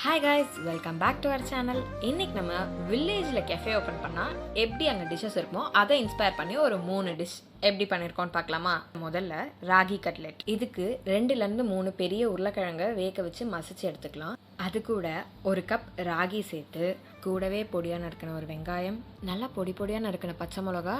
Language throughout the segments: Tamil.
Hi guys, welcome back to our channel. இன்னைக்கு நம்ம வில்லேஜில் கெஃபே ஓப்பன் பண்ணால் எப்படி அங்கே டிஷ்ஷஸ் இருக்குமோ அதை இன்ஸ்பயர் பண்ணி ஒரு 3 டிஷ் எப்படி பண்ணியிருக்கோன்னு பார்க்கலாமா? முதல்ல ராகி கட்லெட். இதுக்கு 2லேருந்து 3 பெரிய உருளைக்கிழங்கை வேக வச்சு மசிச்சு எடுத்துக்கலாம். அது கூட ஒரு கப் ராகி சேர்த்து கூடவே பொடியாக நறுக்கின ஒரு வெங்காயம், நல்லா பொடியாக நறுக்கின பச்சை மிளகா,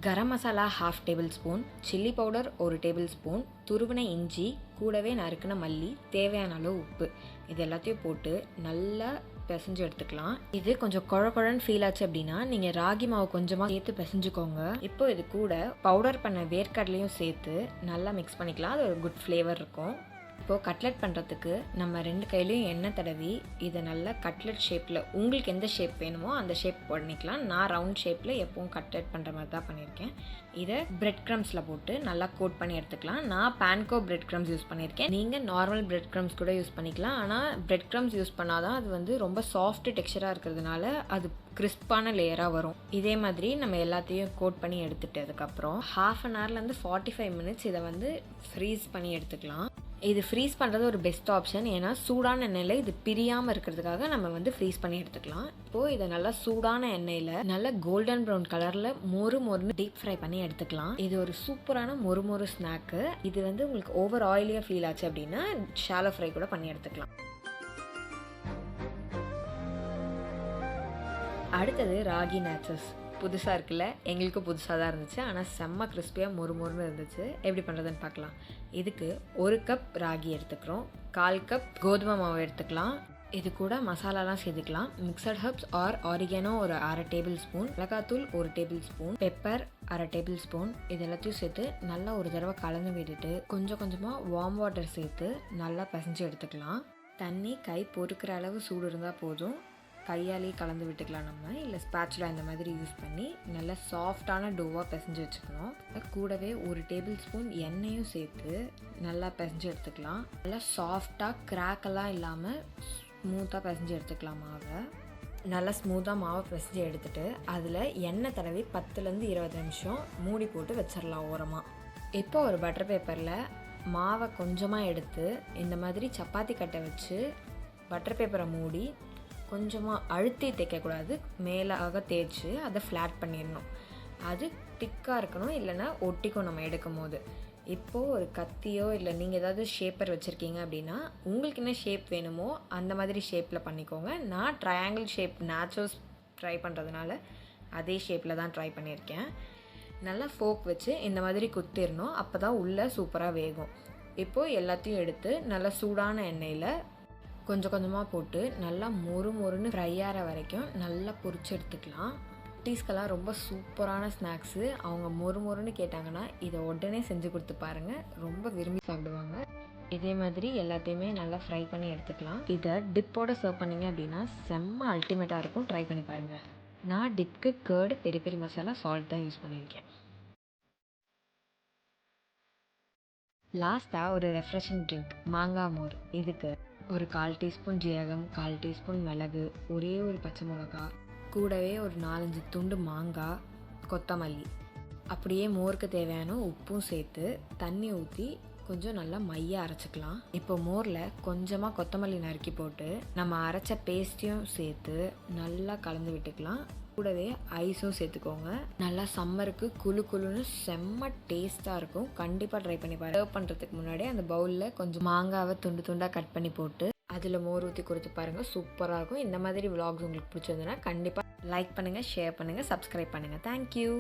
garam masala 1/2 table spoon, chilli powder 1 table spoon, துருவின இஞ்சி, கூடவே நறுக்கின மல்லி, தேவையான அளவு உப்பு, இது எல்லாத்தையும் போட்டு நல்லா பிசைஞ்சு எடுத்துக்கலாம். இது கொஞ்சம் குழன்னு ஃபீல் ஆச்சு அப்படின்னா நீங்கள் ராகி மாவு கொஞ்சமாக சேர்த்து பிசைஞ்சுக்கோங்க. இப்போ இது கூட பவுடர் பண்ண வேர்க்கடலையும் சேர்த்து நல்லா மிக்ஸ் பண்ணிக்கலாம். அது ஒரு குட் ஃப்ளேவர் இருக்கும். இப்போது கட்லெட் பண்ணுறதுக்கு நம்ம 2 கையிலையும் எண்ணெய் தடவி இதை நல்லா கட்லெட் ஷேப்பில் உங்களுக்கு எந்த ஷேப் வேணுமோ அந்த ஷேப் பண்ணிக்கலாம். நான் ரவுண்ட் ஷேப்பில் எப்பவும் கட்லெட் பண்ணுற மாதிரி தான் பண்ணியிருக்கேன். இதை பிரெட் க்ரம்ஸில் போட்டு நல்லா கோட் பண்ணி எடுத்துக்கலாம். நான் பேன்கோ பிரெட் க்ரம்ஸ் யூஸ் பண்ணியிருக்கேன். நீங்கள் நார்மல் பிரெட் க்ரம்ஸ் கூட யூஸ் பண்ணிக்கலாம். ஆனால் பிரெட் க்ரம்ஸ் யூஸ் பண்ணால் தான் அது வந்து ரொம்ப சாஃப்ட் டெக்ஸ்சராக இருக்கிறதுனால அது கிறிஸ்பான லேயராக வரும். இதே மாதிரி நம்ம எல்லாத்தையும் கோட் பண்ணி எடுத்துகிட்டு அதுக்கப்புறம் 1/2 hourலேருந்து 45 minutes இதை வந்து ஃப்ரீஸ் பண்ணி எடுத்துக்கலாம். இது ஃப்ரீஸ் பண்ணுறது ஒரு பெஸ்ட் ஆப்ஷன். ஏன்னா சூடான எண்ணெயில் இது பிரியாமல் இருக்கிறதுக்காக நம்ம வந்து ஃப்ரீஸ் பண்ணி எடுத்துக்கலாம். இப்போது இதை நல்லா சூடான எண்ணெயில் நல்லா கோல்டன் ப்ரௌன் கலரில் மொறுன்னு டீப் ஃப்ரை பண்ணி எடுத்துக்கலாம். இது ஒரு சூப்பரான மொறு ஸ்நாக்கு. இது வந்து உங்களுக்கு ஓவர் ஆயிலியாக ஃபீல் ஆச்சு அப்படின்னா ஷாலோ ஃப்ரை கூட பண்ணி எடுத்துக்கலாம். அடுத்தது ராகி நேச்சஸ். புதுசாக இருக்குல்ல, எங்களுக்கும் புதுசாக தான் இருந்துச்சு. ஆனால் செம்ம கிறிஸ்பியாக மொறுன்னு இருந்துச்சு. எப்படி பண்ணுறதுன்னு பார்க்கலாம். இதுக்கு 1 கப் ராகி எடுத்துக்கிறோம், 1/4 கப் கோதுமை மாவு எடுத்துக்கலாம். இது கூட மசாலாலாம் சேர்த்துக்கலாம். மிக்சட் ஹர்ப்ஸ் ஆர் ஆரிகேனோ ஒரு 1/2 டேபிள் ஸ்பூன், மிளகாத்தூள் 1 table spoon, pepper 1/2 table spoon, இது எல்லாத்தையும் சேர்த்து நல்லா ஒரு தடவை கலந்து விட்டுட்டு கொஞ்சமாக வார்ம் வாட்டர் சேர்த்து நல்லா பிசைஞ்சு எடுத்துக்கலாம். தண்ணி கை பொறுக்கிற அளவு சூடு இருந்தால் போதும். கையாலே கலந்து விட்டுக்கலாம். நம்ம இல்லை ஸ்பேச்சுலா இந்த மாதிரி யூஸ் பண்ணி நல்லா சாஃப்டான டோவாக பிசைஞ்சு வச்சுக்கணும். கூடவே 1 டேபிள் ஸ்பூன் எண்ணெயும் சேர்த்து நல்லா பிசைஞ்சு எடுத்துக்கலாம். நல்லா சாஃப்டாக கிராக்கெல்லாம் இல்லாமல் ஸ்மூத்தாக பிசைஞ்சு எடுத்துக்கலாம். மாவை நல்லா ஸ்மூத்தாக மாவை பிசைஞ்சு எடுத்துகிட்டு அதில் எண்ணெய் தடவி 10லேருந்து 20 நிமிஷம் மூடி போட்டு வச்சிடலாம் ஓரமாக. இப்போ ஒரு பட்டர் பேப்பரில் மாவை கொஞ்சமாக எடுத்து இந்த மாதிரி சப்பாத்தி கட்டை வச்சு பட்டர் பேப்பரை மூடி கொஞ்சமாக அழுத்தி தேய்க்கக்கூடாது, மேலாக தேய்ச்சி அதை ஃப்ளாட் பண்ணிடணும். அது திக்காக இருக்கணும், இல்லைன்னா ஒட்டிக்கும் நம்ம எடுக்கும் போது. இப்போது ஒரு கத்தியோ இல்லை நீங்கள் ஏதாவது ஷேப்பர் வச்சுருக்கீங்க அப்படின்னா உங்களுக்கு என்ன ஷேப் வேணுமோ அந்த மாதிரி ஷேப்பில் பண்ணிக்கோங்க. நான் ட்ரையாங்கிள் ஷேப் நேச்சுரல்ஸ் ட்ரை பண்ணுறதுனால அதே ஷேப்பில் தான் ட்ரை பண்ணியிருக்கேன். நல்லா ஃபோக் வச்சு இந்த மாதிரி குத்திடணும், அப்போ தான் உள்ளே சூப்பராக வேகும். இப்போது எல்லாத்தையும் எடுத்து நல்லா சூடான எண்ணெயில் கொஞ்சமாக போட்டு நல்லா மொறுன்னு ஃப்ரை ஆகிற வரைக்கும் நல்லா பொரிச்சு எடுத்துக்கலாம். குட்டீஸ்க்கெல்லாம் ரொம்ப சூப்பரான ஸ்நாக்ஸு. அவங்க மொறுன்னு கேட்டாங்கன்னா இதை உடனே செஞ்சு கொடுத்து பாருங்கள், ரொம்ப விரும்பி சாப்பிடுவாங்க. இதே மாதிரி எல்லாத்தையுமே நல்லா ஃப்ரை பண்ணி எடுத்துக்கலாம். இதை டிப்போட சர்வ் பண்ணிங்க அப்படின்னா செம்ம அல்டிமேட்டாக இருக்கும். ட்ரை பண்ணி பாருங்கள். நான் டிப்க்கு கர்டு, பெரி மசாலா, சால்ட் தான் யூஸ் பண்ணியிருக்கேன். லாஸ்ட்டாக ஒரு ரெஃப்ரெஷிங் ட்ரிங்க் மாங்காய் மோர். இதுக்கு ஒரு 1/4 டீஸ்பூன் ஜீரகம், 1/4 டீஸ்பூன் மிளகு, ஒரே ஒரு பச்சை மிளகா, கூடவே ஒரு 4-5 துண்டு மாங்காய், கொத்தமல்லி, அப்படியே மோருக்கு தேவையான உப்பும் சேர்த்து தண்ணி ஊற்றி கொஞ்சம் நல்லா மையாக அரைச்சிக்கலாம். இப்போ மோரில் கொஞ்சமாக கொத்தமல்லி நறுக்கி போட்டு நம்ம அரைச்ச பேஸ்ட்டையும் சேர்த்து நல்லா கலந்து விட்டுக்கலாம். கூடவே ஐஸும் சேர்த்துக்கோங்க. நல்லா சம்மருக்கு குளுன்னு செம்ம டேஸ்ட்டாக இருக்கும். கண்டிப்பாக ட்ரை பண்ணி பாருங்க. சர்வ் பண்ணுறதுக்கு முன்னாடி அந்த பவுலில் கொஞ்சம் மாங்காவை துண்டாக கட் பண்ணி போட்டு அதில் மோர் ஊற்றி கொடுத்து பாருங்கள், சூப்பராக இருக்கும். இந்த மாதிரி விலாக்ஸ் உங்களுக்கு பிடிச்சிருந்ததுன்னா கண்டிப்பாக லைக் பண்ணுங்கள், ஷேர் பண்ணுங்கள், சப்ஸ்கிரைப் பண்ணுங்கள். தேங்க்யூ.